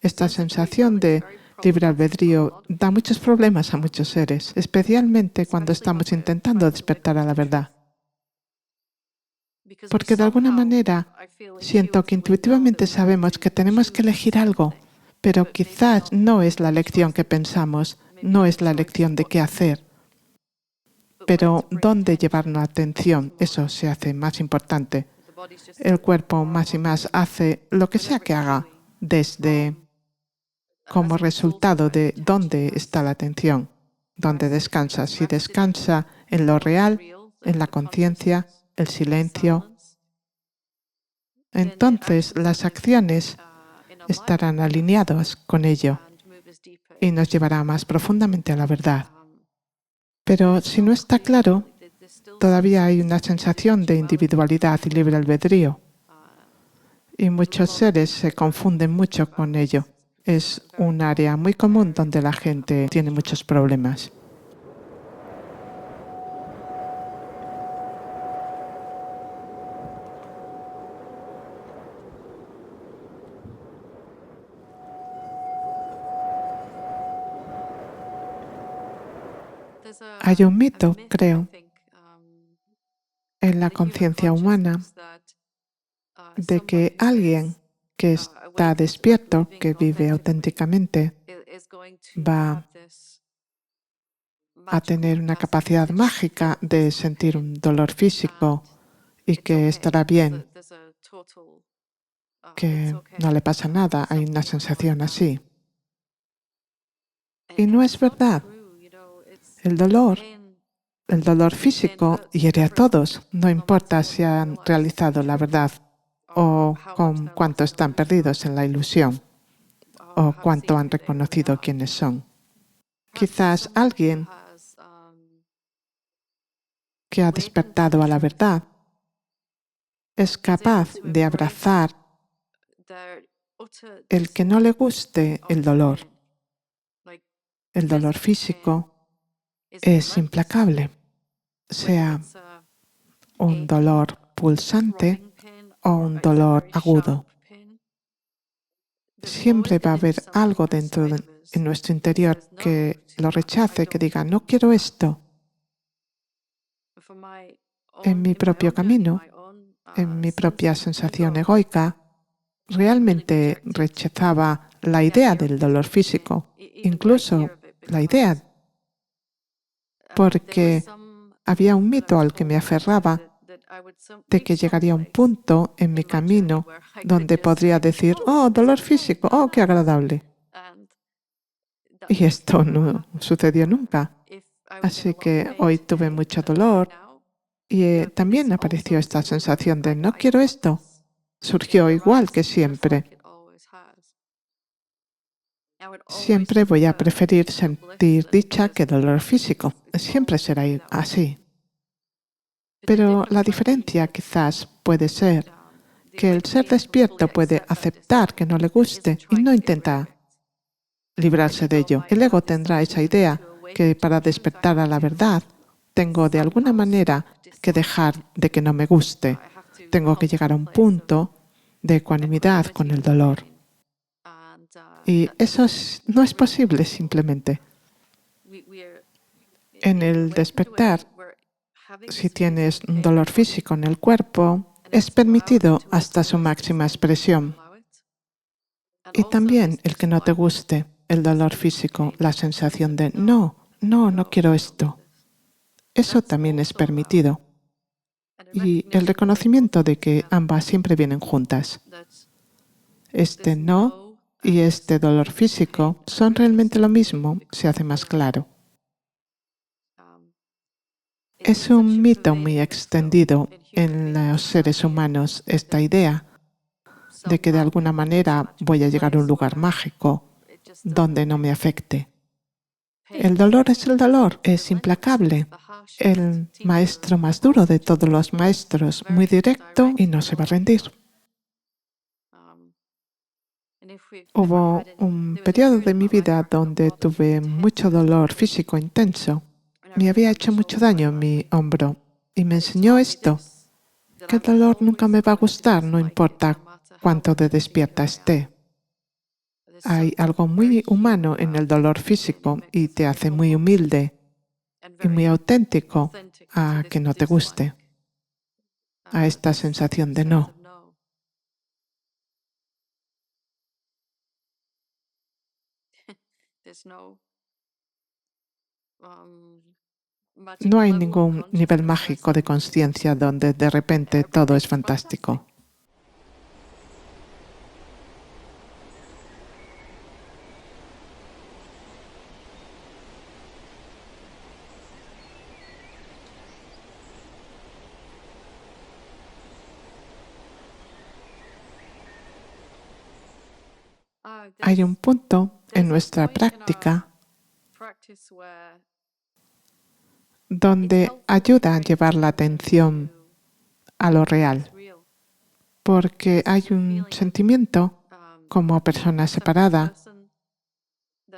Esta sensación de libre albedrío da muchos problemas a muchos seres, especialmente cuando estamos intentando despertar a la verdad. Porque de alguna manera siento que intuitivamente sabemos que tenemos que elegir algo, pero quizás no es la elección que pensamos, no es la elección de qué hacer. Pero dónde llevar la atención, eso se hace más importante. El cuerpo más y más hace lo que sea que haga desde como resultado de dónde está la atención, dónde descansa. Si descansa en lo real, en la conciencia, el silencio, entonces las acciones estarán alineadas con ello y nos llevará más profundamente a la verdad. Pero si no está claro, todavía hay una sensación de individualidad y libre albedrío. Y muchos seres se confunden mucho con ello. Es un área muy común donde la gente tiene muchos problemas. Hay un mito, creo, en la conciencia humana de que alguien que está despierto, que vive auténticamente, va a tener una capacidad mágica de sentir un dolor físico y que estará bien, que no le pasa nada. Hay una sensación así. Y no es verdad. El dolor físico hiere a todos, no importa si han realizado la verdad o con cuánto están perdidos en la ilusión o cuánto han reconocido quiénes son. Quizás alguien que ha despertado a la verdad es capaz de abrazar el que no le guste el dolor. El dolor físico es implacable, sea un dolor pulsante o un dolor agudo. Siempre va a haber algo en nuestro interior que lo rechace, que diga, no quiero esto. En mi propio camino, en mi propia sensación egoica, realmente rechazaba la idea del dolor físico, incluso la idea, porque había un mito al que me aferraba de que llegaría un punto en mi camino donde podría decir, oh, dolor físico, oh, qué agradable. Y esto no sucedió nunca. Así que hoy tuve mucho dolor y también apareció esta sensación de no quiero esto. Surgió igual que siempre. Siempre voy a preferir sentir dicha que dolor físico. Siempre será así. Pero la diferencia quizás puede ser que el ser despierto puede aceptar que no le guste y no intenta librarse de ello. El ego tendrá esa idea que para despertar a la verdad tengo de alguna manera que dejar de que no me guste. Tengo que llegar a un punto de ecuanimidad con el dolor. Y eso no es posible simplemente. En el despertar, si tienes un dolor físico en el cuerpo, es permitido hasta su máxima expresión. Y también el que no te guste el dolor físico, la sensación de no quiero esto. Eso también es permitido. Y el reconocimiento de que ambas siempre vienen juntas. Este no y este dolor físico son realmente lo mismo, se hace más claro. Es un mito muy extendido en los seres humanos esta idea de que de alguna manera voy a llegar a un lugar mágico donde no me afecte. El dolor es el dolor, es implacable. El maestro más duro de todos los maestros, muy directo y no se va a rendir. Hubo un periodo de mi vida donde tuve mucho dolor físico intenso. Me había hecho mucho daño en mi hombro y me enseñó esto, que el dolor nunca me va a gustar, no importa cuánto de despierta esté. Hay algo muy humano en el dolor físico y te hace muy humilde y muy auténtico a que no te guste, a esta sensación de no. No hay ningún nivel mágico de conciencia donde de repente todo es fantástico. Hay un punto en nuestra práctica donde ayuda a llevar la atención a lo real, porque hay un sentimiento como persona separada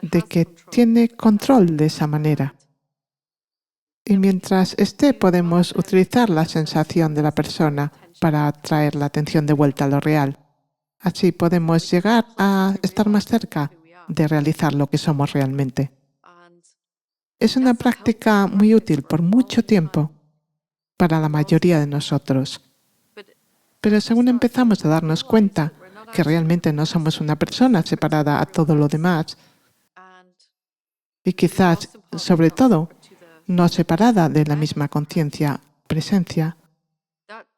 de que tiene control de esa manera. Y mientras esté, podemos utilizar la sensación de la persona para atraer la atención de vuelta a lo real. Así podemos llegar a estar más cerca de realizar lo que somos realmente. Es una práctica muy útil por mucho tiempo para la mayoría de nosotros. Pero según empezamos a darnos cuenta que realmente no somos una persona separada a todo lo demás, y quizás, sobre todo, no separada de la misma conciencia, presencia,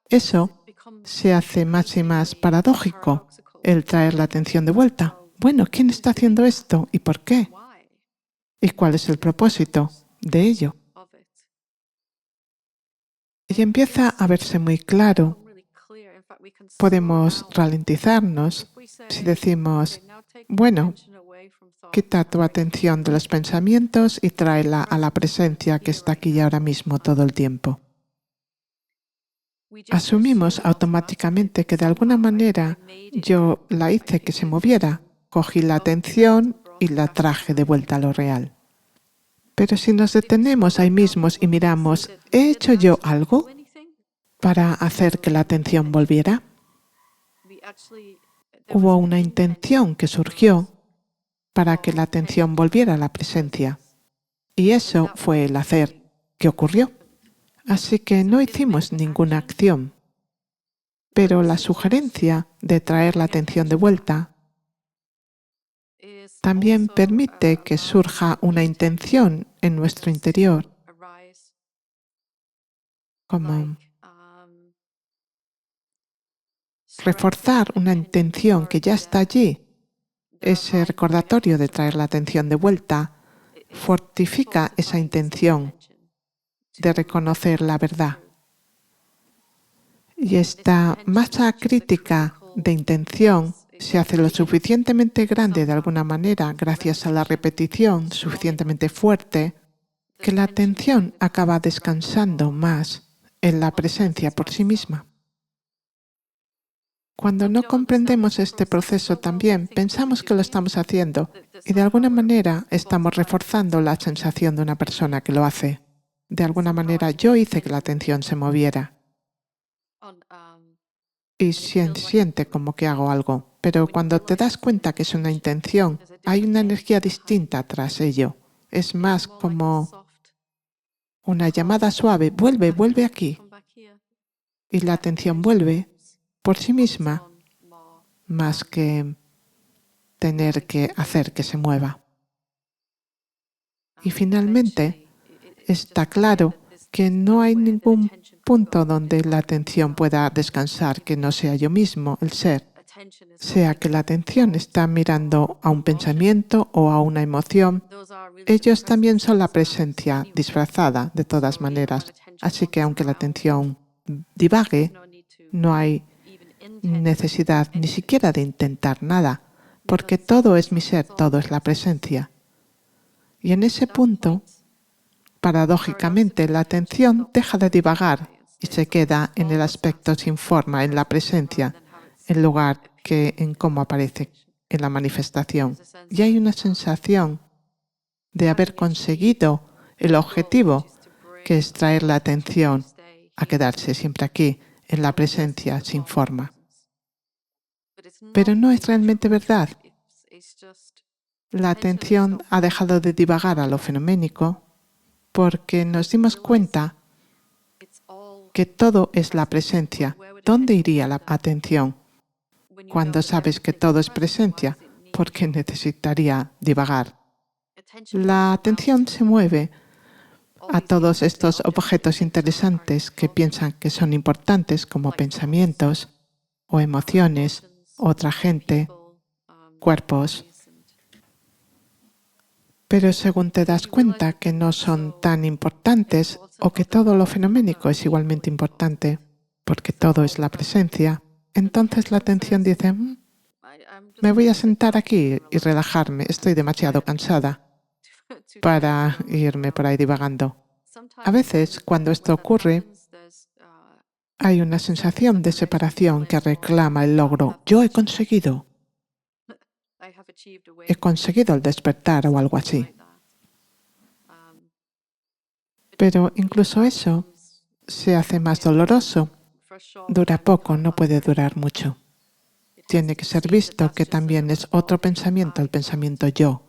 eso se hace más y más paradójico, el traer la atención de vuelta. Bueno, ¿quién está haciendo esto y por qué? ¿Y cuál es el propósito de ello? Y empieza a verse muy claro. Podemos ralentizarnos si decimos, bueno, quita tu atención de los pensamientos y tráela a la presencia que está aquí y ahora mismo todo el tiempo. Asumimos automáticamente que de alguna manera yo la hice que se moviera, cogí la atención y la traje de vuelta a lo real. Pero si nos detenemos ahí mismos y miramos, ¿he hecho yo algo para hacer que la atención volviera? Hubo una intención que surgió para que la atención volviera a la presencia. Y eso fue el hacer que ocurrió. Así que no hicimos ninguna acción. Pero la sugerencia de traer la atención de vuelta también permite que surja una intención en nuestro interior, como reforzar una intención que ya está allí. Ese recordatorio de traer la atención de vuelta fortifica esa intención de reconocer la verdad. Y esta masa crítica de intención se hace lo suficientemente grande de alguna manera gracias a la repetición suficientemente fuerte que la atención acaba descansando más en la presencia por sí misma. Cuando no comprendemos este proceso también pensamos que lo estamos haciendo y de alguna manera estamos reforzando la sensación de una persona que lo hace. De alguna manera yo hice que la atención se moviera y siente como que hago algo, pero cuando te das cuenta que es una intención, hay una energía distinta tras ello. Es más como una llamada suave, vuelve aquí. Y la atención vuelve por sí misma, más que tener que hacer que se mueva. Y finalmente, está claro que no hay ningún punto donde la atención pueda descansar que no sea yo mismo, el ser. Sea que la atención está mirando a un pensamiento o a una emoción, ellos también son la presencia disfrazada de todas maneras. Así que aunque la atención divague, no hay necesidad ni siquiera de intentar nada, porque todo es mi ser, todo es la presencia. Y en ese punto, paradójicamente, la atención deja de divagar y se queda en el aspecto sin forma, en la presencia, en lugar que en cómo aparece en la manifestación. Y hay una sensación de haber conseguido el objetivo, que es traer la atención a quedarse siempre aquí, en la presencia sin forma. Pero no es realmente verdad. La atención ha dejado de divagar a lo fenoménico porque nos dimos cuenta que todo es la presencia. ¿Dónde iría la atención? Cuando sabes que todo es presencia, ¿por qué necesitaría divagar? La atención se mueve a todos estos objetos interesantes que piensan que son importantes, como pensamientos o emociones, otra gente, cuerpos. Pero según te das cuenta que no son tan importantes o que todo lo fenoménico es igualmente importante, porque todo es la presencia, entonces la atención dice, me voy a sentar aquí y relajarme, estoy demasiado cansada para irme por ahí divagando. A veces, cuando esto ocurre, hay una sensación de separación que reclama el logro. Yo he conseguido el despertar o algo así. Pero incluso eso se hace más doloroso. Dura poco, no puede durar mucho. Tiene que ser visto que también es otro pensamiento, el pensamiento yo,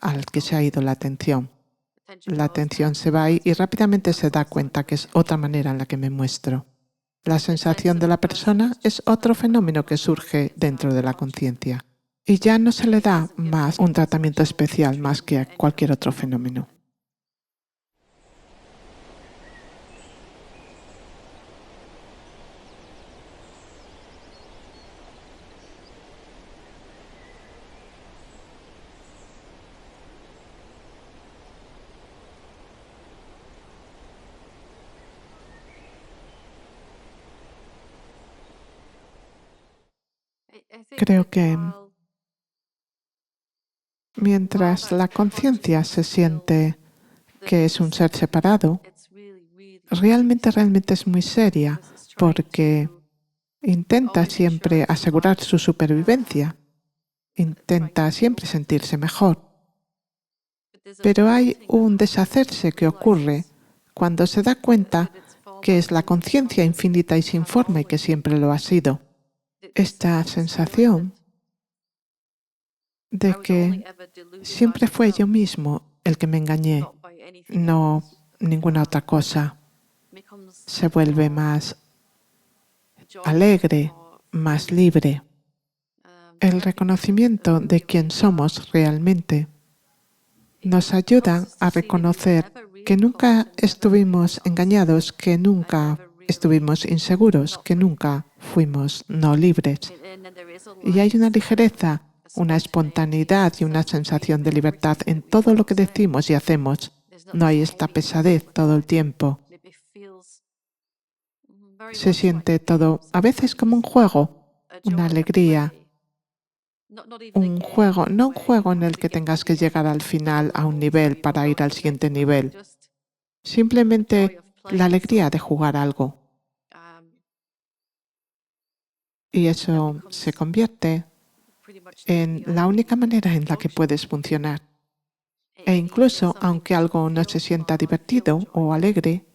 al que se ha ido la atención. La atención se va ahí y rápidamente se da cuenta que es otra manera en la que me muestro. La sensación de la persona es otro fenómeno que surge dentro de la conciencia. Y ya no se le da más un tratamiento especial más que a cualquier otro fenómeno. Creo que mientras la conciencia se siente que es un ser separado, realmente es muy seria porque intenta siempre asegurar su supervivencia, intenta siempre sentirse mejor. Pero hay un deshacerse que ocurre cuando se da cuenta que es la conciencia infinita y sin forma y que siempre lo ha sido. Esta sensación de que siempre fue yo mismo el que me engañé, no ninguna otra cosa, se vuelve más alegre, más libre. El reconocimiento de quién somos realmente nos ayuda a reconocer que nunca estuvimos engañados, que nunca estuvimos inseguros, que nunca fuimos no libres. Y hay una ligereza, una espontaneidad y una sensación de libertad en todo lo que decimos y hacemos. No hay esta pesadez todo el tiempo. Se siente todo a veces como un juego, una alegría. Un juego, no un juego en el que tengas que llegar al final a un nivel para ir al siguiente nivel. Simplemente la alegría de jugar algo. Y eso se convierte en la única manera en la que puedes funcionar. E incluso, aunque algo no se sienta divertido o alegre,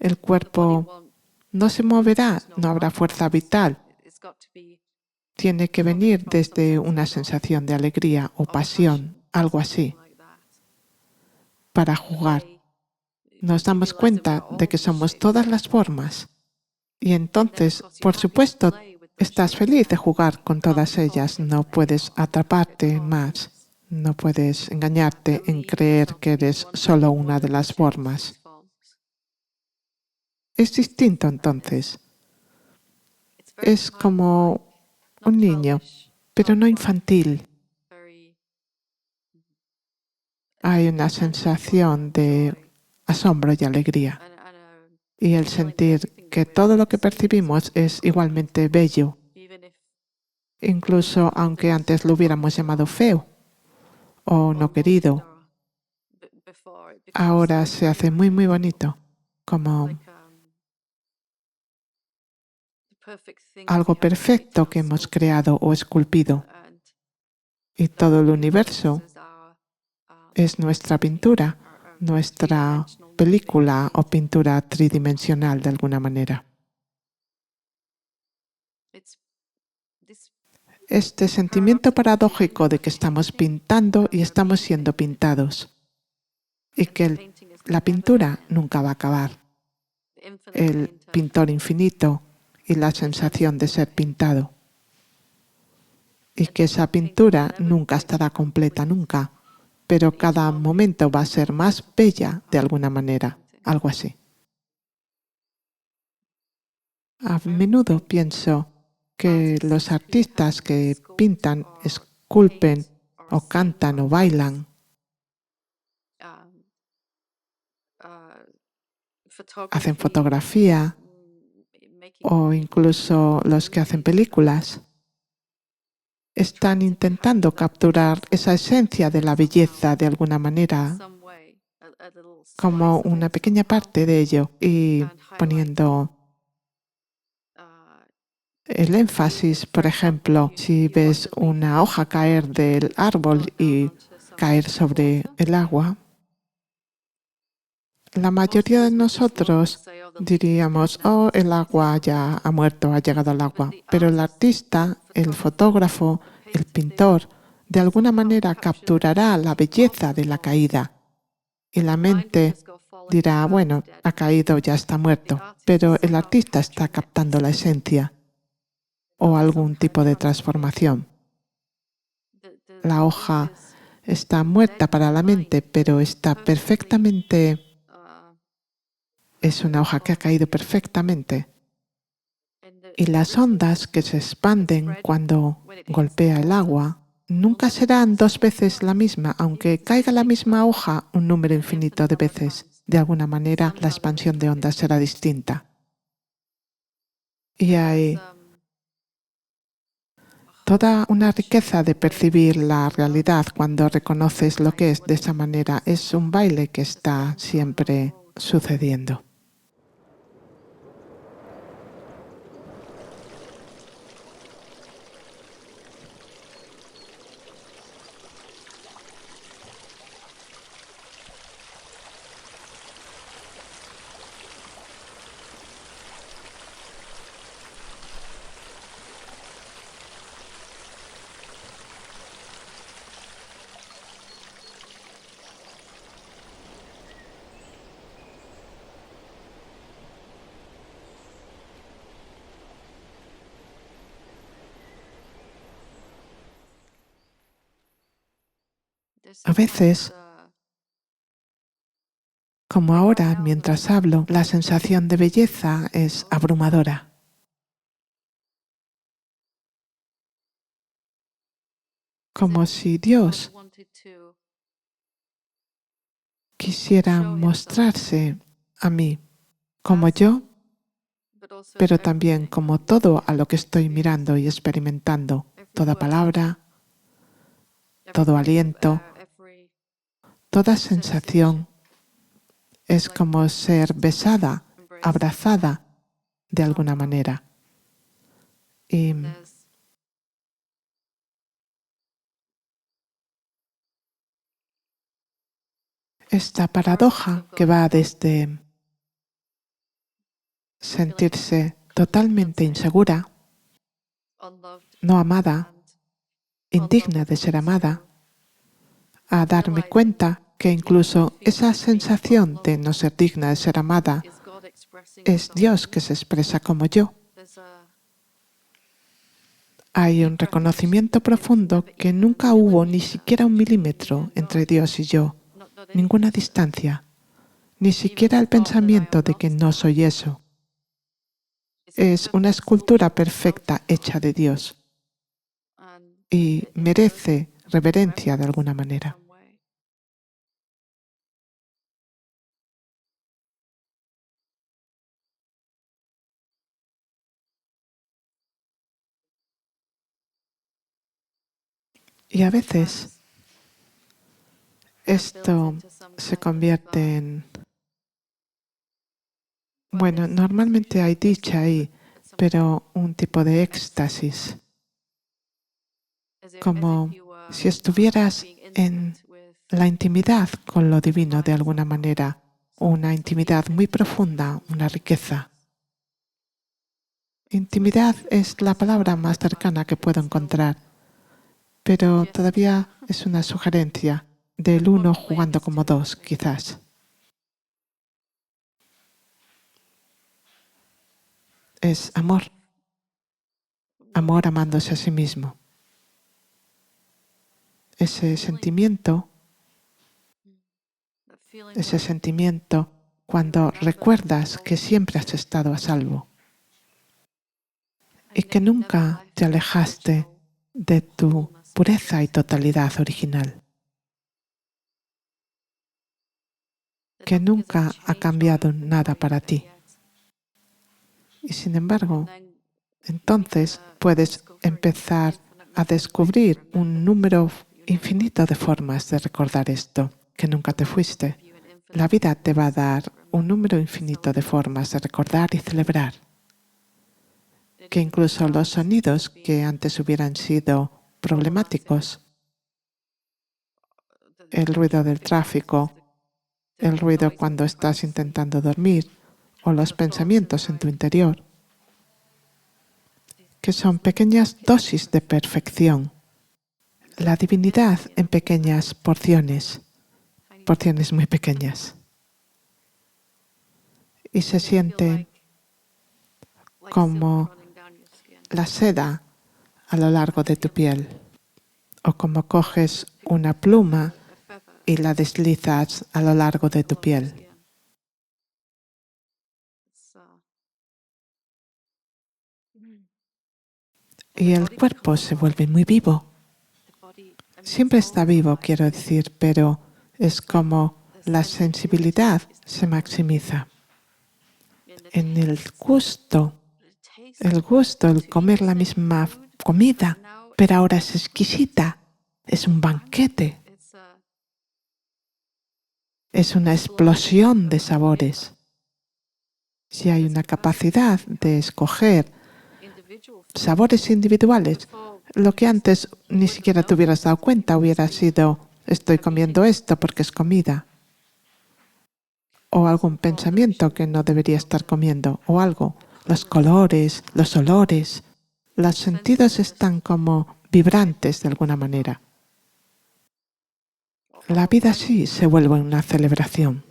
el cuerpo no se moverá, no habrá fuerza vital. Tiene que venir desde una sensación de alegría o pasión, algo así, para jugar. Nos damos cuenta de que somos todas las formas y entonces, por supuesto, estás feliz de jugar con todas ellas. No puedes atraparte más, no puedes engañarte en creer que eres solo una de las formas. Es distinto entonces. Es como un niño, pero no infantil. Hay una sensación de asombro y alegría. Y el sentir que todo lo que percibimos es igualmente bello, incluso aunque antes lo hubiéramos llamado feo o no querido, ahora se hace muy bonito, como algo perfecto que hemos creado o esculpido. Y todo el universo es nuestra pintura, nuestra película o pintura tridimensional de alguna manera. Este sentimiento paradójico de que estamos pintando y estamos siendo pintados y que la pintura nunca va a acabar. El pintor infinito y la sensación de ser pintado. Y que esa pintura nunca estará completa, nunca, pero cada momento va a ser más bella de alguna manera, algo así. A menudo pienso que los artistas que pintan, esculpen o cantan o bailan, hacen fotografía o incluso los que hacen películas, están intentando capturar esa esencia de la belleza de alguna manera, como una pequeña parte de ello y poniendo el énfasis, por ejemplo, si ves una hoja caer del árbol y caer sobre el agua, la mayoría de nosotros diríamos, oh, el agua ya ha muerto, ha llegado al agua. Pero el artista, el fotógrafo, el pintor, de alguna manera capturará la belleza de la caída y la mente dirá, bueno, ha caído, ya está muerto, pero el artista está captando la esencia o algún tipo de transformación. La hoja está muerta para la mente, pero está perfectamente, es una hoja que ha caído perfectamente. Y las ondas que se expanden cuando golpea el agua nunca serán dos veces la misma, aunque caiga la misma hoja un número infinito de veces. De alguna manera, la expansión de ondas será distinta. Y hay toda una riqueza de percibir la realidad cuando reconoces lo que es de esa manera. Es un baile que está siempre sucediendo. A veces, como ahora, mientras hablo, la sensación de belleza es abrumadora. Como si Dios quisiera mostrarse a mí como yo, pero también como todo a lo que estoy mirando y experimentando, toda palabra, todo aliento, toda sensación es como ser besada, abrazada de alguna manera. Y esta paradoja que va desde sentirse totalmente insegura, no amada, indigna de ser amada, a darme cuenta que incluso esa sensación de no ser digna de ser amada es Dios que se expresa como yo. Hay un reconocimiento profundo que nunca hubo ni siquiera un milímetro entre Dios y yo, ninguna distancia, ni siquiera el pensamiento de que no soy eso. Es una escultura perfecta hecha de Dios y merece reverencia de alguna manera. Y a veces esto se convierte en, bueno, normalmente hay dicha ahí, pero un tipo de éxtasis, como si estuvieras en la intimidad con lo divino de alguna manera, una intimidad muy profunda, una riqueza. Intimidad es la palabra más cercana que puedo encontrar, pero todavía es una sugerencia del uno jugando como dos, quizás. Es amor, amor amándose a sí mismo. Ese sentimiento cuando recuerdas que siempre has estado a salvo y que nunca te alejaste de tu pureza y totalidad original, que nunca ha cambiado nada para ti. Y sin embargo, entonces puedes empezar a descubrir un número infinito de formas de recordar esto, que nunca te fuiste. La vida te va a dar un número infinito de formas de recordar y celebrar, que incluso los sonidos que antes hubieran sido problemáticos, el ruido del tráfico, el ruido cuando estás intentando dormir o los pensamientos en tu interior, que son pequeñas dosis de perfección, la divinidad en pequeñas porciones, porciones muy pequeñas. Y se siente como la seda a lo largo de tu piel, o como coges una pluma y la deslizas a lo largo de tu piel. Y el cuerpo se vuelve muy vivo. Siempre está vivo, quiero decir, pero es como la sensibilidad se maximiza. En el gusto, el comer la misma comida, pero ahora es exquisita, es un banquete, es una explosión de sabores. Si hay una capacidad de escoger sabores individuales, lo que antes ni siquiera te hubieras dado cuenta hubiera sido estoy comiendo esto porque es comida, o algún pensamiento que no debería estar comiendo, o algo, los colores, los olores, los sentidos están como vibrantes de alguna manera. La vida sí se vuelve una celebración.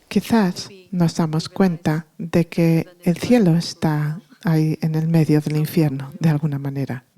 Quizás nos damos cuenta de que el cielo está ahí en el medio del infierno, de alguna manera.